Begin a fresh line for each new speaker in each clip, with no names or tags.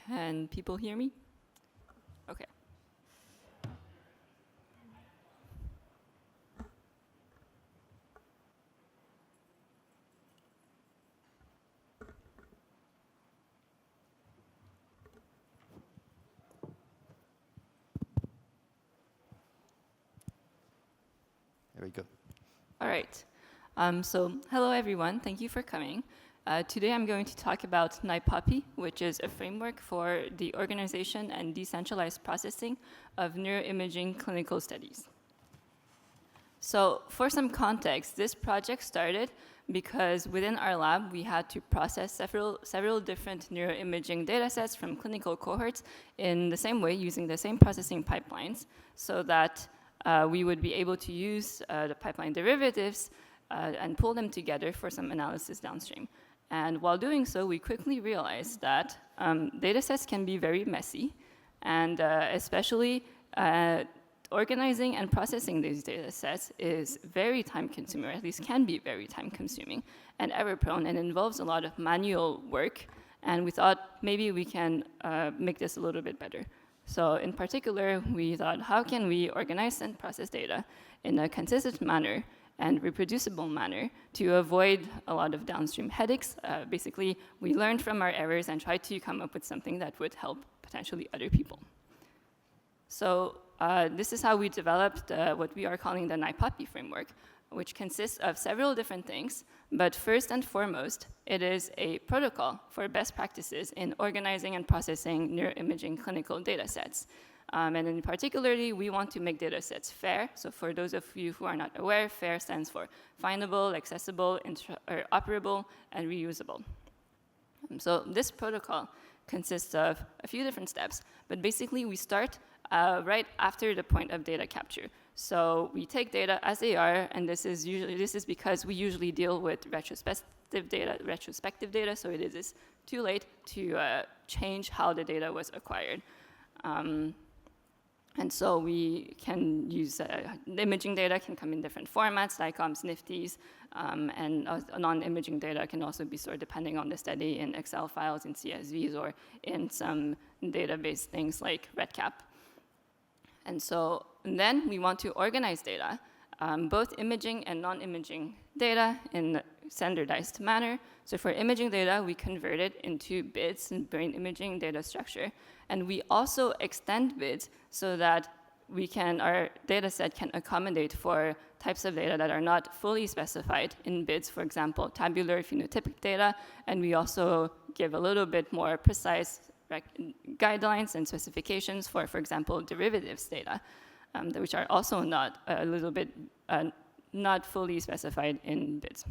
Can people hear me? Okay.
There we go.
All right. So hello, everyone. Thank you for coming. Today I'm going to talk about Nipoppy, which is a framework for the organization and decentralized processing of neuroimaging clinical studies. So for some context, this project started because within our lab, we had to process several different neuroimaging datasets from clinical cohorts in the same way, using the same processing pipelines, so that we would be able to use the pipeline derivatives and pull them together for some analysis downstream. And while doing so, we quickly realized that datasets can be very messy, and especially organizing and processing these datasets is very time-consuming, or at least can be very time-consuming, and error-prone, and involves a lot of manual work. And we thought maybe we can make this a little bit better. So in particular, we thought, how can we organize and process data in a consistent manner and reproducible manner to avoid a lot of downstream headaches? Basically, we learned from our errors and tried to come up with something that would help potentially other people. So this is how we developed what we are calling the Nipoppy framework, which consists of several different things. But first and foremost, it is a protocol for best practices in organizing and processing neuroimaging clinical datasets. And in particularly, we want to make datasets fair. So for those of you who are not aware, FAIR stands for findable, accessible, operable, and reusable. So this protocol consists of a few different steps, but basically we start right after the point of data capture. So we take data as they are, and this is because we usually deal with retrospective data, so it is too late to change how the data was acquired. And so we can use imaging data can come in different formats, DICOMs, NIFTs, and non-imaging data can also be stored, depending on the study, in Excel files, in CSVs, or in some database things like REDCap. And so then we want to organize data, both imaging and non-imaging data, in a standardized manner. So for imaging data, we convert it into bits in brain imaging data structure. And we also extend bits so that our data set can accommodate for types of data that are not fully specified in bits, for example, tabular phenotypic data. And we also give a little bit more precise guidelines and specifications for example, derivatives data, which are also not fully specified in bits.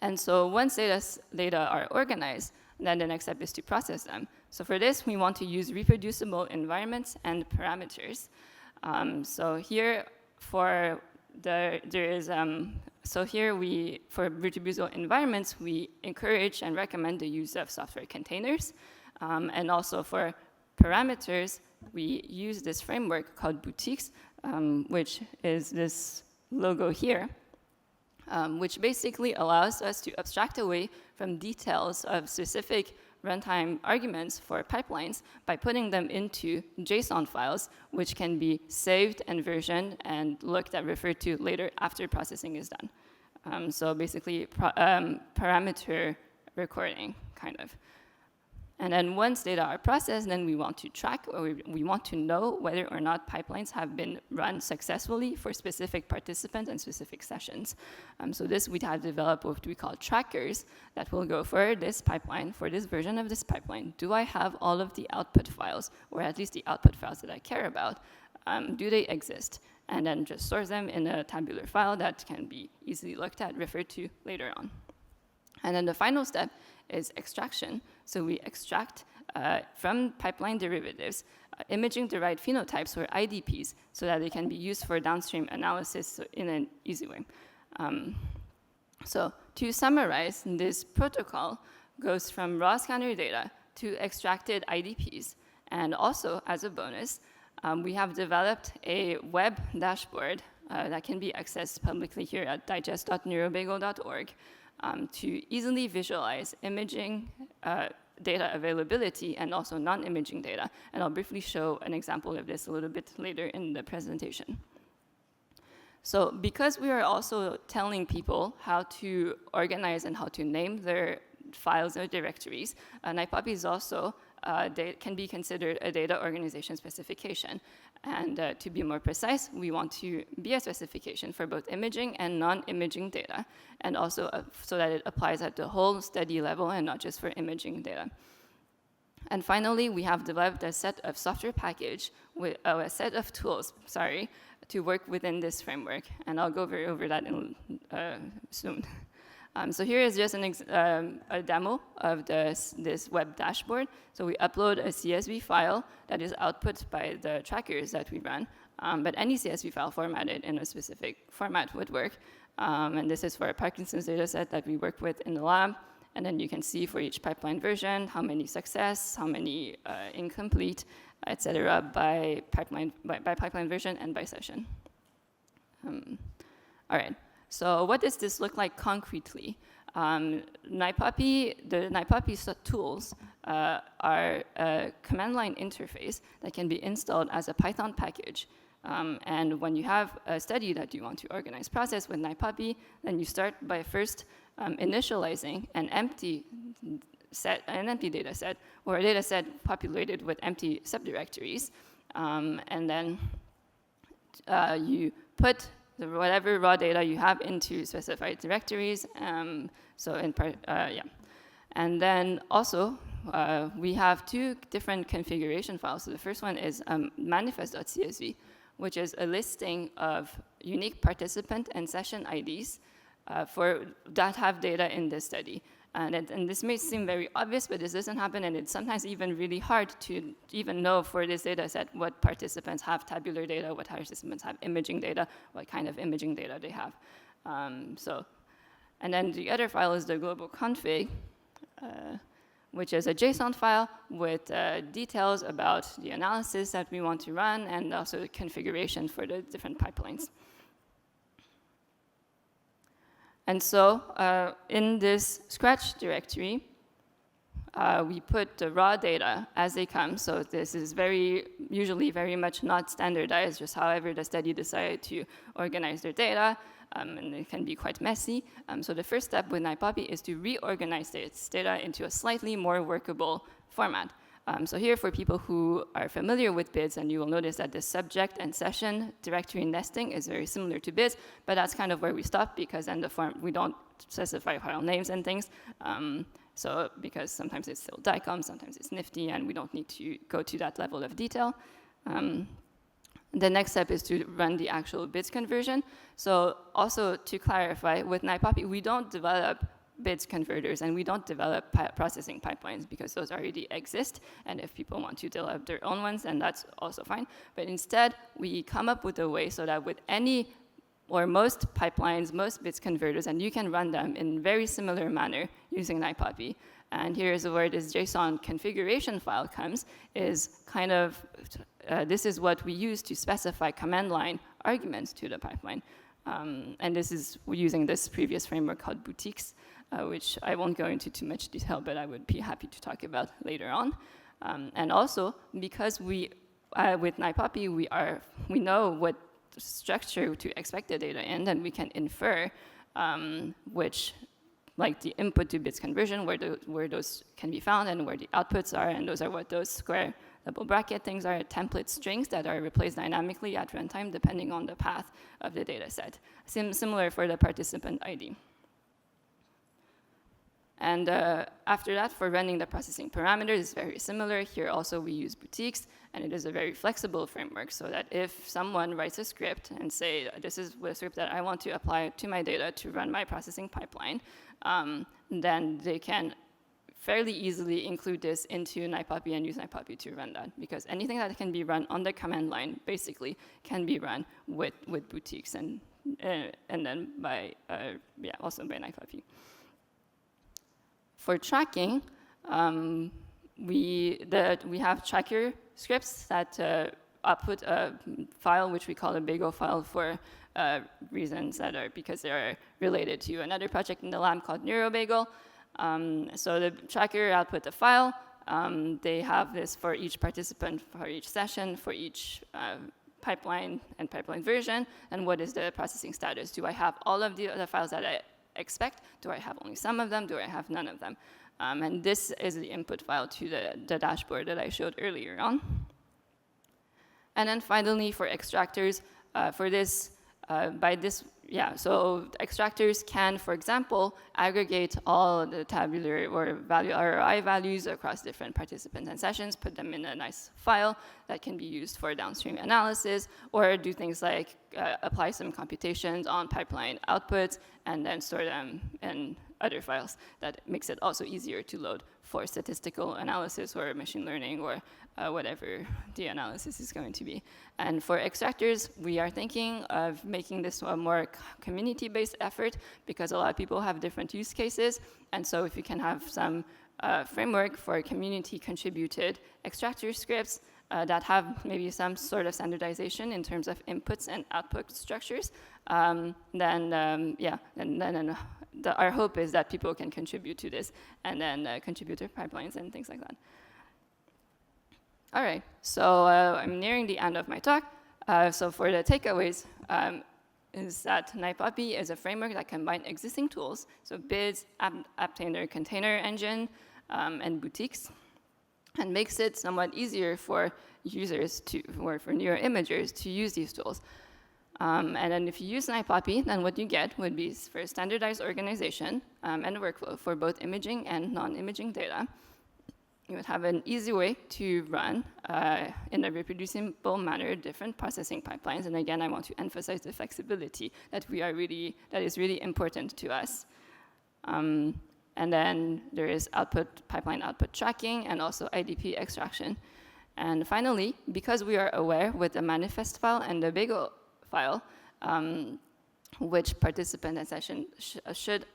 And so once data are organized, then the next step is to process them. So for this, we want to use reproducible environments and parameters. So here for reproducible environments, we encourage and recommend the use of software containers. And also for parameters, we use this framework called boutiques, which is this logo here, which basically allows us to abstract away from details of specific runtime arguments for pipelines by putting them into JSON files, which can be saved and versioned and referred to later after processing is done. So basically, parameter recording, kind of. And then once data are processed, then we want to track, or we want to know whether or not pipelines have been run successfully for specific participants and specific sessions. So this, we have developed what we call trackers that will go for this pipeline, for this version of this pipeline. Do I have all of the output files, or at least the output files that I care about? Do they exist? And then just store them in a tabular file that can be easily looked at, referred to later on. And then the final step is extraction. So we extract from pipeline derivatives imaging-derived phenotypes, or IDPs, so that they can be used for downstream analysis in an easy way. So to summarize, this protocol goes from raw scanner data to extracted IDPs. And also, as a bonus, we have developed a web dashboard that can be accessed publicly here at digest.neurobagel.org to easily visualize imaging data availability and also non-imaging data. And I'll briefly show an example of this a little bit later in the presentation. So because we are also telling people how to organize and how to name their files or directories, Nipoppy is also can be considered a data organization specification. And to be more precise, we want to be a specification for both imaging and non-imaging data, and also so that it applies at the whole study level and not just for imaging data. And finally, we have developed a set of software package with a set of tools, to work within this framework. And I'll go over that soon. So here is just a demo of this web dashboard. So we upload a CSV file that is output by the trackers that we run. But any CSV file formatted in a specific format would work. And this is for a Parkinson's data set that we work with in the lab. And then you can see for each pipeline version, how many success, how many incomplete, et cetera, by pipeline version and by session. All right. So what does this look like concretely? The Nipoppy tools are a command line interface that can be installed as a Python package. And when you have a study that you want to organize process with Nipoppy, then you start by first initializing an empty data set, or a data set populated with empty subdirectories. And then you put whatever raw data you have into specified directories. And then also, we have two different configuration files. So the first one is manifest.csv, which is a listing of unique participant and session IDs that have data in this study. And this may seem very obvious, but this doesn't happen, and it's sometimes even really hard to even know for this data set what participants have tabular data, what participants have imaging data, what kind of imaging data they have. And then the other file is the global config, which is a JSON file with details about the analysis that we want to run, and also the configuration for the different pipelines. And so in this Scratch directory, we put the raw data as they come. So this is usually very much not standardized, just however the study decided to organize their data, and it can be quite messy. So the first step with Nipoppy is to reorganize its data into a slightly more workable format. So here, for people who are familiar with BIDS, and you will notice that the subject and session directory nesting is very similar to BIDS, but that's kind of where we stop, because in the form we don't specify file names and things. So because sometimes it's still DICOM, sometimes it's Nifty, and we don't need to go to that level of detail. The next step is to run the actual BIDS conversion. So also to clarify, with Nipoppy, we don't develop BIDS converters, and we don't develop processing pipelines, because those already exist, and if people want to develop their own ones, then that's also fine. But instead, we come up with a way so that with any or most pipelines, most BIDS converters, and you can run them in very similar manner using Nipoppy. And here's where this JSON configuration file comes, is kind of, this is what we use to specify command line arguments to the pipeline. And this is using this previous framework called boutiques, which I won't go into too much detail, but I would be happy to talk about later on. And also, because with Nipoppy, we know what structure to expect the data in, and we can infer like the input to BIDS conversion, where those can be found, and where the outputs are, and those are what those square double bracket things are, template strings that are replaced dynamically at runtime depending on the path of the data set. Similar for the participant ID. And after that, for running the processing parameters, it's very similar. Here also we use boutiques, and it is a very flexible framework, so that if someone writes a script and say, this is the script that I want to apply to my data to run my processing pipeline, then they can fairly easily include this into Nipoppy and use Nipoppy to run that, because anything that can be run on the command line basically can be run with boutiques, and then also by Nipoppy. For tracking, we have tracker scripts that output a file which we call a bagel file for reasons that are because they are related to another project in the lab called NeuroBagel. So the tracker output a file. They have this for each participant, for each session, for each pipeline and pipeline version, and what is the processing status? Do I have all of the files that I expect? Do I have only some of them? Do I have none of them? And this is the input file to the dashboard that I showed earlier on. And then finally, for extractors, so extractors can, for example, aggregate all the tabular or ROI values across different participants and sessions, put them in a nice file that can be used for downstream analysis, or do things like apply some computations on pipeline outputs and then store them in other files. That makes it also easier to load for statistical analysis or machine learning or whatever the analysis is going to be. And for extractors, we are thinking of making this a more community-based effort because a lot of people have different use cases. And so if you can have some framework for community-contributed extractor scripts that have maybe some sort of standardization in terms of inputs and output structures, our hope is that people can contribute to this and then contribute to pipelines and things like that. All right, so I'm nearing the end of my talk. So for the takeaways, is that Nipoppy is a framework that combines existing tools, so BIDS, Apptainer Container Engine, and boutiques, and makes it somewhat easier for users or for neuroimagers to use these tools. And then if you use Nipoppy, then what you get would be for standardized organization and workflow for both imaging and non-imaging data. You would have an easy way to run in a reproducible manner different processing pipelines. And again, I want to emphasize the flexibility that is really important to us. And then there is pipeline output tracking and also IDP extraction. And finally, because we are aware with the manifest file and the bagel file, which participant and session should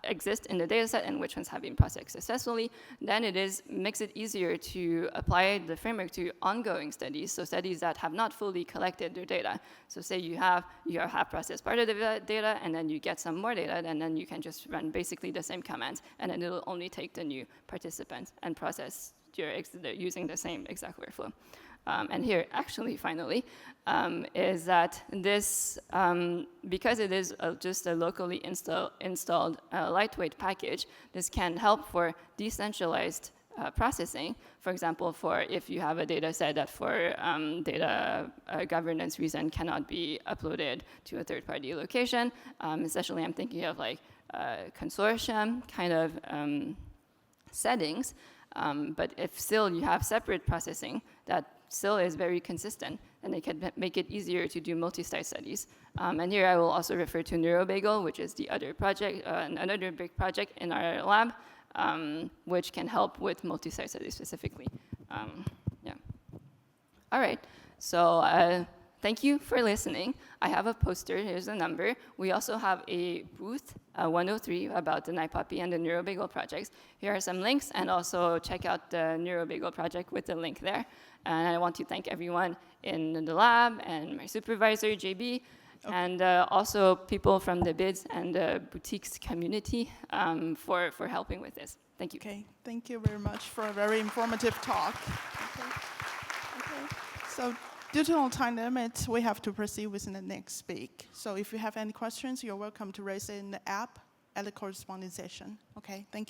exist in the dataset and which ones have been processed successfully, then makes it easier to apply the framework to ongoing studies, so studies that have not fully collected their data. So say you have processed part of the data and then you get some more data, and then you can just run basically the same commands, and then it'll only take the new participant and process using the same exact workflow. And here, actually, finally, is that this, because it is just a locally installed lightweight package, this can help for decentralized processing. For example, for if you have a data set that for data governance reason cannot be uploaded to a third-party location, especially I'm thinking of like consortium kind of settings, but if still you have separate processing that still is very consistent, and they can make it easier to do multi-site studies. And here I will also refer to NeuroBagel, which is the other project, another big project in our lab, which can help with multi-site studies specifically. All right, so thank you for listening. I have a poster, here's the number. We also have a booth, 103, about the Nipoppy and the NeuroBagel projects. Here are some links, and also check out the NeuroBagel project with the link there. And I want to thank everyone in the lab, and my supervisor, JB, and also people from the BIDS and the boutiques community for helping with this. Thank you.
Okay, thank you very much for a very informative talk. Okay. So due to our time limit, we have to proceed with the next speak. So if you have any questions, you're welcome to raise it in the app at the corresponding session. Okay, thank you.